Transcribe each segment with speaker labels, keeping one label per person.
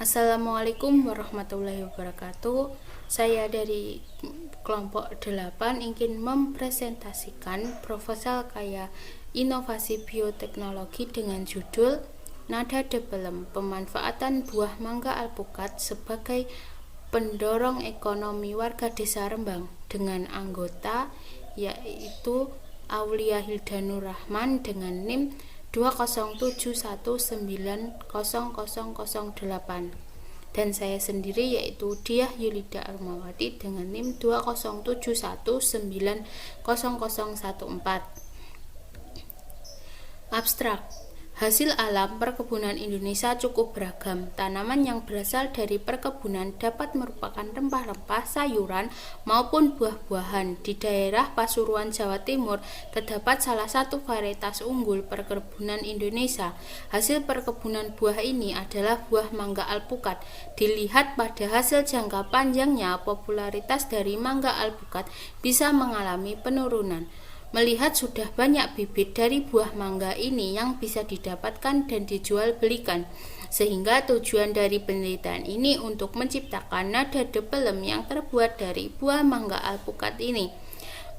Speaker 1: Assalamualaikum warahmatullahi wabarakatuh. Saya dari kelompok 8 ingin mempresentasikan proposal karya inovasi bioteknologi dengan judul Nada Depelem, pemanfaatan buah mangga alpukat sebagai pendorong ekonomi warga desa Rembang, dengan anggota yaitu Aulia Hildanur Rahman dengan NIM 207190008 dan saya sendiri yaitu Diah Yulida Armawati dengan NIM 207190014. Abstrak. Hasil alam perkebunan Indonesia cukup beragam. Tanaman yang berasal dari perkebunan dapat merupakan rempah-rempah, sayuran, maupun buah-buahan. Di daerah Pasuruan, Jawa Timur, terdapat salah satu varietas unggul perkebunan Indonesia. Hasil perkebunan buah ini adalah buah mangga alpukat. Dilihat pada hasil jangka panjangnya, popularitas dari mangga alpukat bisa mengalami penurunan. Melihat sudah banyak bibit dari buah mangga ini yang bisa didapatkan dan dijual belikan, sehingga tujuan dari penelitian ini untuk menciptakan nada depelem yang terbuat dari buah mangga alpukat ini.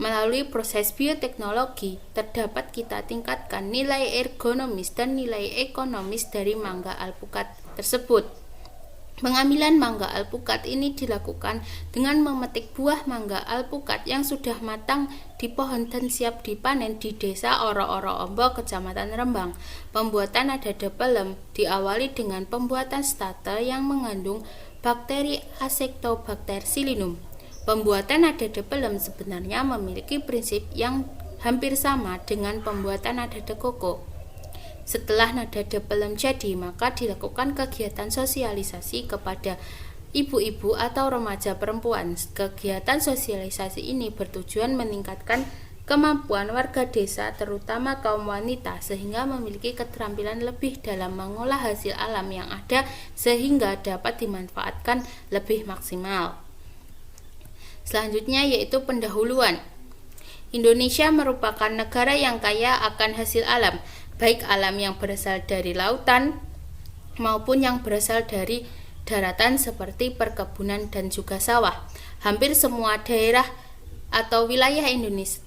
Speaker 1: Melalui proses bioteknologi, terdapat kita tingkatkan nilai ergonomis dan nilai ekonomis dari mangga alpukat tersebut. Pengambilan mangga alpukat ini dilakukan dengan memetik buah mangga alpukat yang sudah matang di pohon dan siap dipanen di Desa Oro-Oro Ombo, Kecamatan Rembang. Pembuatan nada depelem diawali dengan pembuatan starter yang mengandung bakteri Acetobacter pseudomonas. Pembuatan nada depelem sebenarnya memiliki prinsip yang hampir sama dengan pembuatan nada de coco. Setelah nada depelem jadi, maka dilakukan kegiatan sosialisasi kepada ibu-ibu atau remaja perempuan. Kegiatan sosialisasi ini bertujuan meningkatkan kemampuan warga desa, terutama kaum wanita, sehingga memiliki keterampilan lebih dalam mengolah hasil alam yang ada sehingga dapat dimanfaatkan lebih maksimal. Selanjutnya yaitu pendahuluan. Indonesia merupakan negara yang kaya akan hasil alam, baik alam yang berasal dari lautan maupun yang berasal dari daratan seperti perkebunan dan juga sawah. Hampir semua daerah atau wilayah Indonesia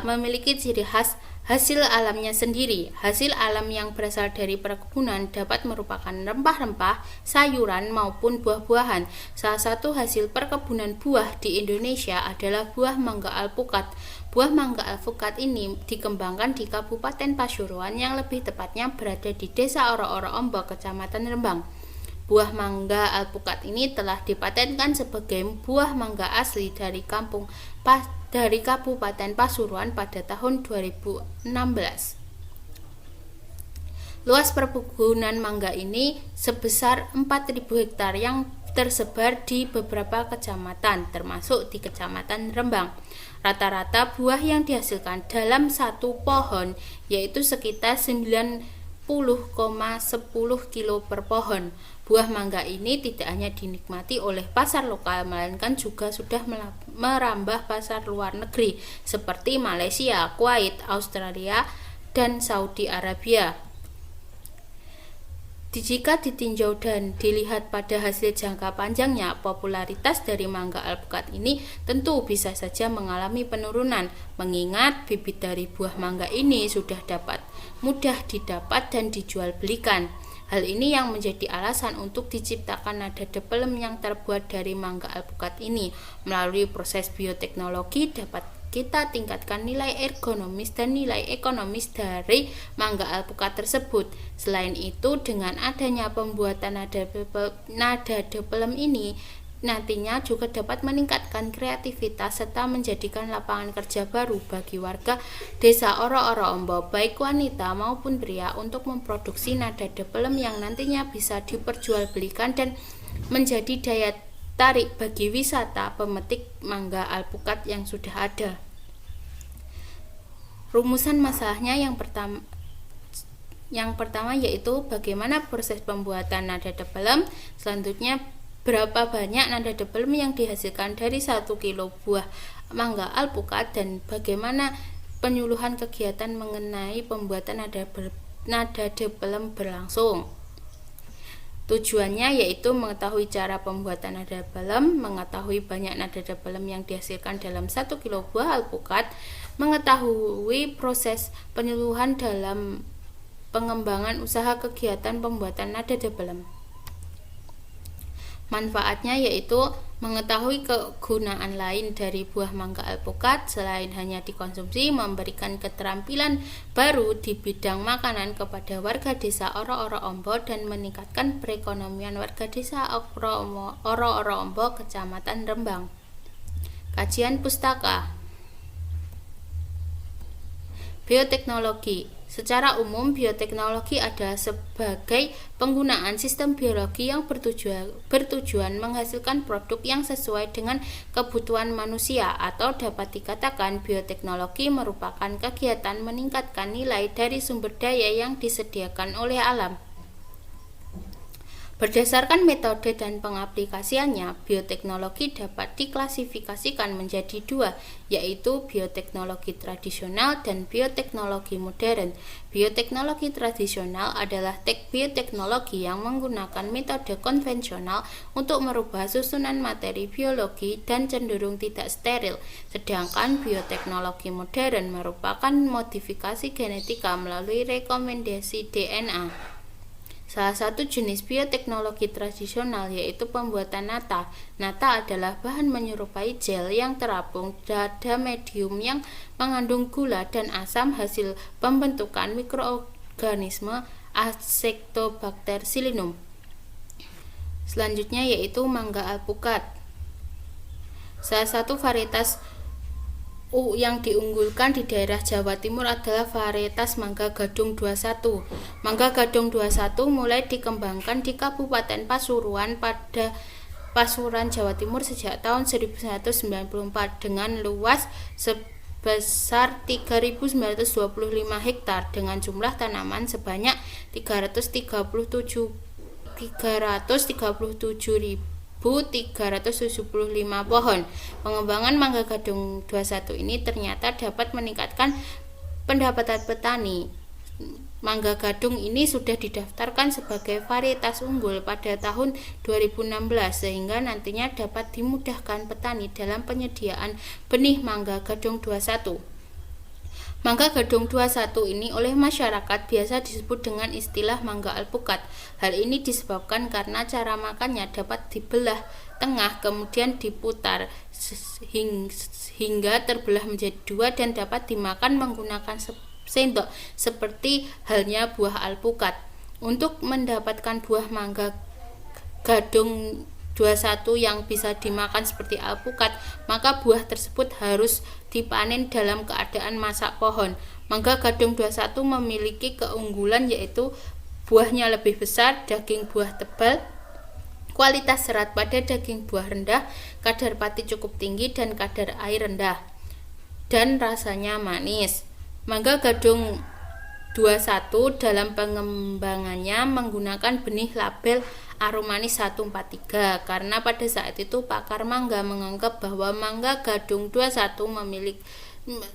Speaker 1: memiliki ciri khas hasil alamnya sendiri. Hasil alam yang berasal dari perkebunan dapat merupakan rempah-rempah, sayuran maupun buah-buahan. Salah satu hasil perkebunan buah di Indonesia adalah buah mangga alpukat. Buah mangga alpukat ini dikembangkan di Kabupaten Pasuruan, yang lebih tepatnya berada di Desa Oro-Oro Ombo, Kecamatan Rembang. Buah mangga alpukat ini telah dipatenkan sebagai buah mangga asli dari Kabupaten Pasuruan pada tahun 2016. Luas perkebunan mangga ini sebesar 4.000 hektar yang tersebar di beberapa kecamatan, termasuk di Kecamatan Rembang. Rata-rata buah yang dihasilkan dalam satu pohon yaitu sekitar 90,10 kilo per pohon. Buah mangga ini tidak hanya dinikmati oleh pasar lokal, melainkan juga sudah merambah pasar luar negeri seperti Malaysia, Kuwait, Australia, dan Saudi Arabia. Jika ditinjau dan dilihat pada hasil jangka panjangnya, popularitas dari mangga alpukat ini tentu bisa saja mengalami penurunan, mengingat bibit dari buah mangga ini sudah mudah didapat dan dijual belikan. Hal ini yang menjadi alasan untuk diciptakan nada depelem yang terbuat dari mangga alpukat ini. Melalui proses bioteknologi dapat kita tingkatkan nilai ergonomis dan nilai ekonomis dari mangga alpukat tersebut. Selain itu, dengan adanya pembuatan nada depelem ini nantinya juga dapat meningkatkan kreativitas serta menjadikan lapangan kerja baru bagi warga Desa Oro-Oro Ombo, baik wanita maupun pria, untuk memproduksi nada depelem yang nantinya bisa diperjualbelikan dan menjadi daya tarik bagi wisata pemetik mangga alpukat yang sudah ada. Rumusan masalahnya yang pertama yaitu bagaimana proses pembuatan nada depelem. Selanjutnya, berapa banyak nada depelem yang dihasilkan dari 1 kilo buah mangga alpukat, dan bagaimana penyuluhan kegiatan mengenai pembuatan nada depelem berlangsung. Tujuannya yaitu mengetahui cara pembuatan nada dalam, mengetahui banyak nada dalam yang dihasilkan dalam 1 kilo buah alpukat, mengetahui proses penyeluruhan dalam pengembangan usaha kegiatan pembuatan nada dalam. Manfaatnya yaitu mengetahui kegunaan lain dari buah mangga alpukat selain hanya dikonsumsi, memberikan keterampilan baru di bidang makanan kepada warga desa Oro-Oro Ombo dan meningkatkan perekonomian warga desa Oro-Oro Ombo, Kecamatan Rembang. Kajian pustaka. Bioteknologi. Secara umum, bioteknologi adalah sebagai penggunaan sistem biologi yang bertujuan menghasilkan produk yang sesuai dengan kebutuhan manusia, atau dapat dikatakan bioteknologi merupakan kegiatan meningkatkan nilai dari sumber daya yang disediakan oleh alam. Berdasarkan metode dan pengaplikasiannya, bioteknologi dapat diklasifikasikan menjadi dua, yaitu bioteknologi tradisional dan bioteknologi modern. Bioteknologi tradisional adalah bioteknologi yang menggunakan metode konvensional untuk merubah susunan materi biologi dan cenderung tidak steril, sedangkan bioteknologi modern merupakan modifikasi genetika melalui rekomendasi DNA. Salah satu jenis bioteknologi tradisional yaitu pembuatan nata. Nata adalah bahan menyerupai gel yang terapung pada medium yang mengandung gula dan asam hasil pembentukan mikroorganisme Acetobacter psilynum. Selanjutnya yaitu mangga alpukat. Salah satu varietas yang diunggulkan di daerah Jawa Timur adalah varietas Mangga Gadung 21. Mangga Gadung 21 mulai dikembangkan di Kabupaten Pasuruan Jawa Timur sejak tahun 1994 dengan luas sebesar 3.925 hektar dengan jumlah tanaman sebanyak 337.375 pohon. Pengembangan Mangga Gadung 21 ini ternyata dapat meningkatkan pendapatan petani. Mangga Gadung ini sudah didaftarkan sebagai varietas unggul pada tahun 2016 sehingga nantinya dapat dimudahkan petani dalam penyediaan benih Mangga Gadung 21. Mangga Gadung 21 ini oleh masyarakat biasa disebut dengan istilah mangga alpukat. Hal ini disebabkan karena cara makannya dapat dibelah tengah kemudian diputar hingga terbelah menjadi dua dan dapat dimakan menggunakan sendok seperti halnya buah alpukat. Untuk mendapatkan buah mangga Gadung 21 yang bisa dimakan seperti alpukat, maka buah tersebut harus dipanen dalam keadaan masak pohon. Mangga Gadung 21 memiliki keunggulan yaitu buahnya lebih besar, daging buah tebal, kualitas serat pada daging buah rendah, kadar pati cukup tinggi dan kadar air rendah, dan rasanya manis. Mangga Gadung 21 dalam pengembangannya menggunakan benih label Aromanis 143 karena pada saat itu pakar mangga menganggap bahwa Mangga Gadung 21 memiliki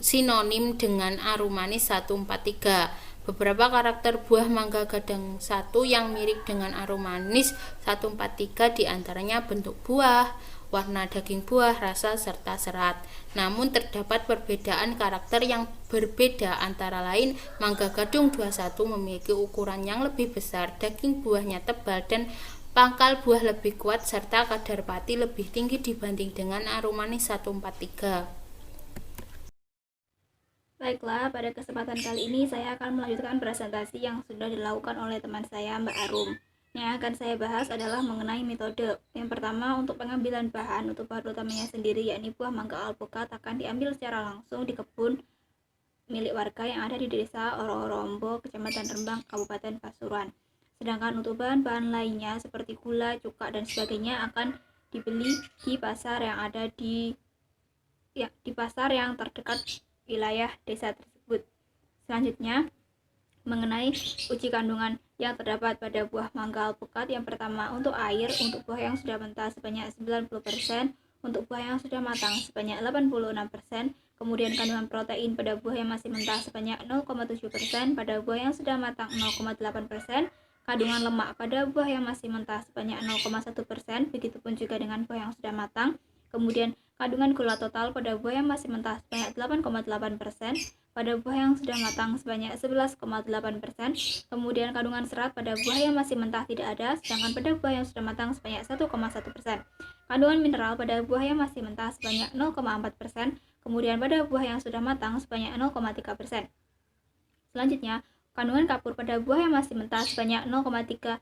Speaker 1: sinonim dengan Aromanis 143. Beberapa karakter buah Mangga Gadung 1 yang mirip dengan Aromanis 143 diantaranya bentuk buah, warna daging buah, rasa, serta serat. Namun terdapat perbedaan karakter yang berbeda, antara lain Mangga Gadung 21 memiliki ukuran yang lebih besar, daging buahnya tebal dan pangkal buah lebih kuat serta kadar pati lebih tinggi dibanding dengan Aromanis 143.
Speaker 2: Baiklah, pada kesempatan kali ini saya akan melanjutkan presentasi yang sudah dilakukan oleh teman saya, Mbak Arum. Yang akan saya bahas adalah mengenai metode. Yang pertama, untuk pengambilan bahan untuk bahan utamanya sendiri, yakni buah mangga alpukat akan diambil secara langsung di kebun milik warga yang ada di desa Oro-Oro Ombo, Kecamatan Rembang, Kabupaten Pasuruan. Sedangkan untuk bahan-bahan lainnya seperti gula, cuka, dan sebagainya akan dibeli di pasar yang ada di pasar yang terdekat wilayah desa tersebut. Selanjutnya, mengenai uji kandungan yang terdapat pada buah mangga alpukat. Yang pertama, untuk air, untuk buah yang sudah mentah sebanyak 90%, untuk buah yang sudah matang sebanyak 86%, kemudian kandungan protein pada buah yang masih mentah sebanyak 0,7%, pada buah yang sudah matang 0,8%, kandungan lemak pada buah yang masih mentah sebanyak 0,1%, begitupun juga dengan buah yang sudah matang. Kemudian kandungan gula total pada buah yang masih mentah sebanyak 8,8%, pada buah yang sudah matang sebanyak 11,8%. Kemudian kandungan serat pada buah yang masih mentah tidak ada, sedangkan pada buah yang sudah matang sebanyak 1,1%. Kandungan mineral pada buah yang masih mentah sebanyak 0,4%, kemudian pada buah yang sudah matang sebanyak 0,3%. Selanjutnya, kandungan kapur pada buah yang masih mentah sebanyak 0,03%,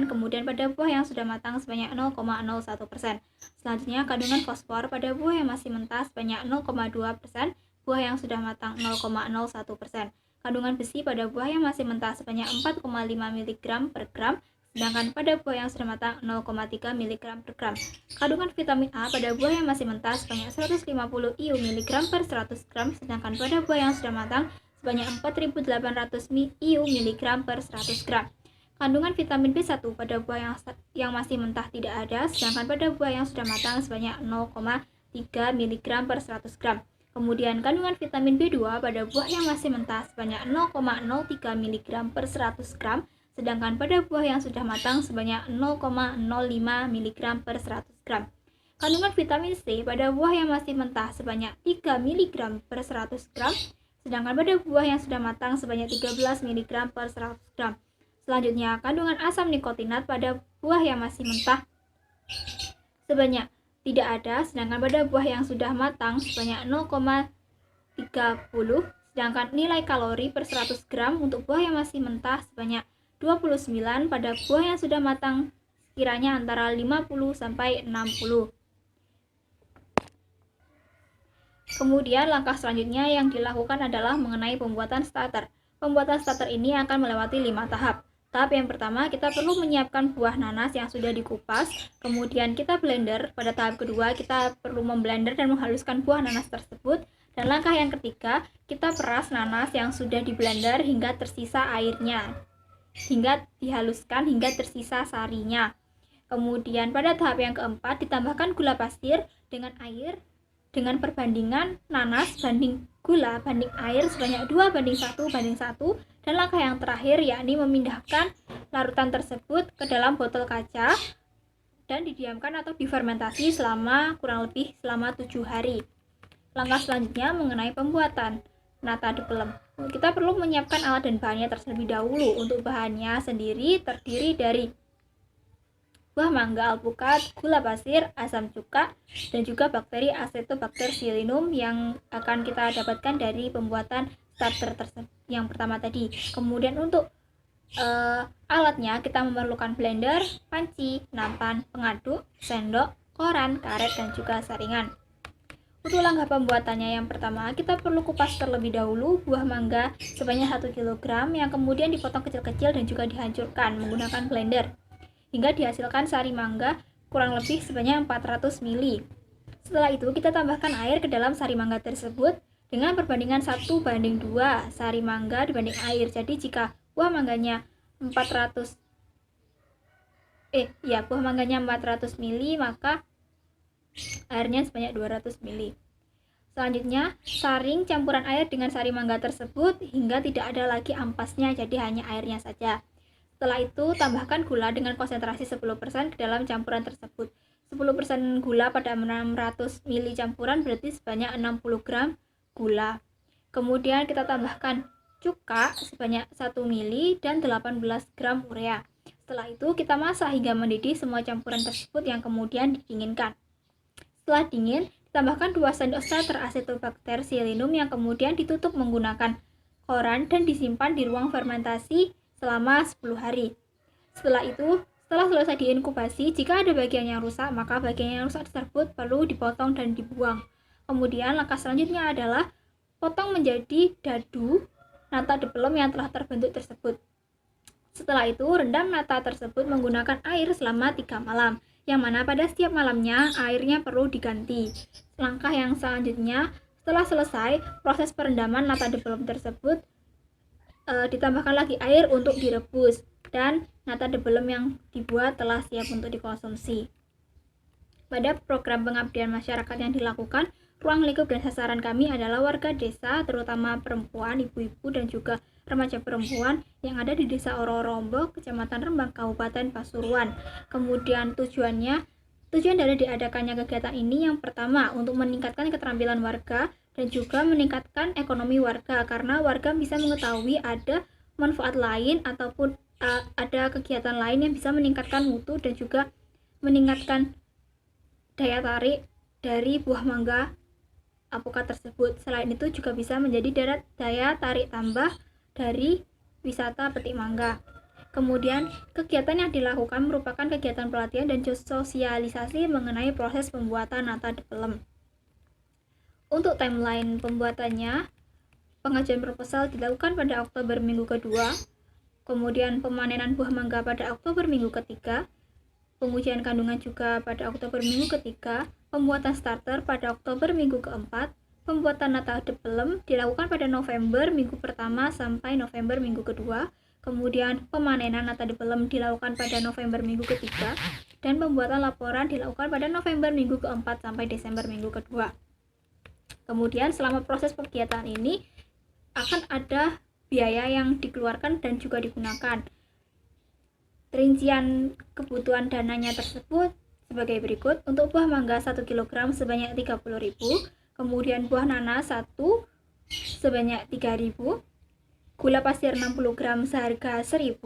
Speaker 2: kemudian pada buah yang sudah matang sebanyak 0,01%. Selanjutnya, kandungan fosfor pada buah yang masih mentah sebanyak 0,2%, buah yang sudah matang 0,01%. Kandungan besi pada buah yang masih mentah sebanyak 4,5 mg per gram, sedangkan pada buah yang sudah matang 0,3 mg per gram. Kandungan vitamin A pada buah yang masih mentah sebanyak 150 IU mg per 100 gram, sedangkan pada buah yang sudah matang sebanyak 4.800 IU mg per 100 gram. Kandungan vitamin B1 pada buah yang masih mentah tidak ada, sedangkan pada buah yang sudah matang sebanyak 0,3 mg per 100 gram. Kemudian kandungan vitamin B2 pada buah yang masih mentah sebanyak 0,03 mg per 100 gram, sedangkan pada buah yang sudah matang sebanyak 0,05 mg per 100 gram. Kandungan vitamin C pada buah yang masih mentah sebanyak 3 mg per 100 gram, sedangkan pada buah yang sudah matang sebanyak 13 mg per 100 gram. Selanjutnya, kandungan asam nikotinat pada buah yang masih mentah sebanyak tidak ada, sedangkan pada buah yang sudah matang sebanyak 0,30, sedangkan nilai kalori per 100 gram untuk buah yang masih mentah sebanyak 29, pada buah yang sudah matang sekiranya antara 50 sampai 60. Kemudian langkah selanjutnya yang dilakukan adalah mengenai pembuatan starter. Pembuatan starter ini akan melewati 5 tahap. Tahap yang pertama, kita perlu menyiapkan buah nanas yang sudah dikupas, kemudian kita blender. Pada tahap kedua, kita perlu memblender dan menghaluskan buah nanas tersebut. Dan langkah yang ketiga, kita peras nanas yang sudah diblender hingga tersisa airnya, hingga dihaluskan hingga tersisa sarinya. Kemudian pada tahap yang keempat, ditambahkan gula pasir dengan air dengan perbandingan nanas banding gula banding air sebanyak 2:1:1. Dan langkah yang terakhir yakni memindahkan larutan tersebut ke dalam botol kaca dan didiamkan atau difermentasi kurang lebih selama 7 hari. Langkah selanjutnya mengenai pembuatan nata de pelem. Kita perlu menyiapkan alat dan bahannya terlebih dahulu. Untuk bahannya sendiri terdiri dari buah mangga alpukat, gula pasir, asam cuka, dan juga bakteri Acetobacter-Xylinum yang akan kita dapatkan dari pembuatan starter yang pertama tadi. Kemudian untuk alatnya kita memerlukan blender, panci, nampan, pengaduk, sendok, koran, karet, dan juga saringan. Untuk langkah pembuatannya yang pertama, kita perlu kupas terlebih dahulu buah mangga sebanyak 1 kg yang kemudian dipotong kecil-kecil dan juga dihancurkan menggunakan blender hingga dihasilkan sari mangga kurang lebih sebanyak 400 ml. Setelah itu kita tambahkan air ke dalam sari mangga tersebut dengan perbandingan 1:2 sari mangga dibanding air. Jadi jika buah mangganya 400 ml, maka airnya sebanyak 200 ml. Selanjutnya, saring campuran air dengan sari mangga tersebut hingga tidak ada lagi ampasnya, jadi hanya airnya saja. Setelah itu, tambahkan gula dengan konsentrasi 10% ke dalam campuran tersebut. 10% gula pada 600 ml campuran berarti sebanyak 60 gram gula. Kemudian kita tambahkan cuka sebanyak 1 ml dan 18 gram urea. Setelah itu, kita masak hingga mendidih semua campuran tersebut yang kemudian didinginkan. Setelah dingin, tambahkan 2 sendok starter Acetobacter-Xylinum yang kemudian ditutup menggunakan koran dan disimpan di ruang fermentasi selama 10 hari. Setelah selesai diinkubasi, jika ada bagian yang rusak, maka bagian yang rusak tersebut perlu dipotong dan dibuang. Kemudian langkah selanjutnya adalah potong menjadi dadu nata de pelem yang telah terbentuk tersebut. Setelah itu, rendam nata tersebut menggunakan air selama 3 malam, yang mana pada setiap malamnya airnya perlu diganti. Langkah yang selanjutnya, setelah selesai proses perendaman nata de pelem tersebut, ditambahkan lagi air untuk direbus, dan nata de pelem yang dibuat telah siap untuk dikonsumsi. Pada program pengabdian masyarakat yang dilakukan, ruang lingkup dan sasaran kami adalah warga desa, terutama perempuan, ibu-ibu, dan juga remaja perempuan yang ada di Desa Ororombo, Kecamatan Rembang, Kabupaten Pasuruan. Kemudian tujuan dari diadakannya kegiatan ini yang pertama untuk meningkatkan keterampilan warga dan juga meningkatkan ekonomi warga, karena warga bisa mengetahui ada manfaat lain ataupun ada kegiatan lain yang bisa meningkatkan mutu dan juga meningkatkan daya tarik dari buah mangga alpukat tersebut. Selain itu juga bisa menjadi daya tarik tambah dari wisata petik mangga. Kemudian kegiatan yang dilakukan merupakan kegiatan pelatihan dan sosialisasi mengenai proses pembuatan nata de pelem. Untuk timeline pembuatannya, pengajuan proposal dilakukan pada Oktober minggu kedua, kemudian pemanenan buah mangga pada Oktober minggu ketiga, pengujian kandungan juga pada Oktober minggu ketiga, pembuatan starter pada Oktober minggu keempat, pembuatan nata de pelem dilakukan pada November minggu pertama sampai November minggu kedua, kemudian pemanenan nata de pelem dilakukan pada November minggu ketiga, dan pembuatan laporan dilakukan pada November minggu keempat sampai Desember minggu kedua. Kemudian selama proses kegiatan ini akan ada biaya yang dikeluarkan dan juga digunakan. Rincian kebutuhan dananya tersebut sebagai berikut. Untuk buah mangga 1 kg sebanyak 30.000, kemudian buah nanas 1 sebanyak 3.000, gula pasir 60 gram seharga 1.000,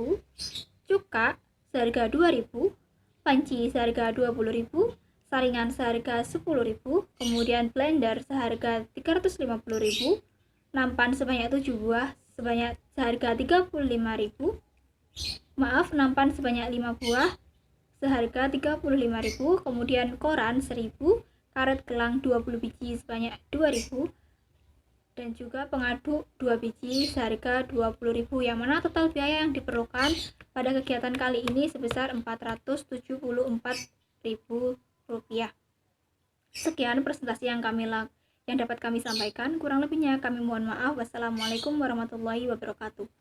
Speaker 2: cuka seharga 2.000, panci seharga 20.000, saringan seharga 10.000, kemudian blender seharga 350.000, nampan sebanyak 7 buah seharga 35.000, nampan sebanyak 5 buah seharga 35.000, kemudian koran 1.000, karet gelang 20 biji sebanyak 2.000, dan juga pengaduk 2 biji seharga 20.000, yang mana total biaya yang diperlukan pada kegiatan kali ini sebesar Rp474.000. Sekian presentasi yang dapat kami sampaikan. Kurang lebihnya kami mohon maaf. Wassalamualaikum warahmatullahi wabarakatuh.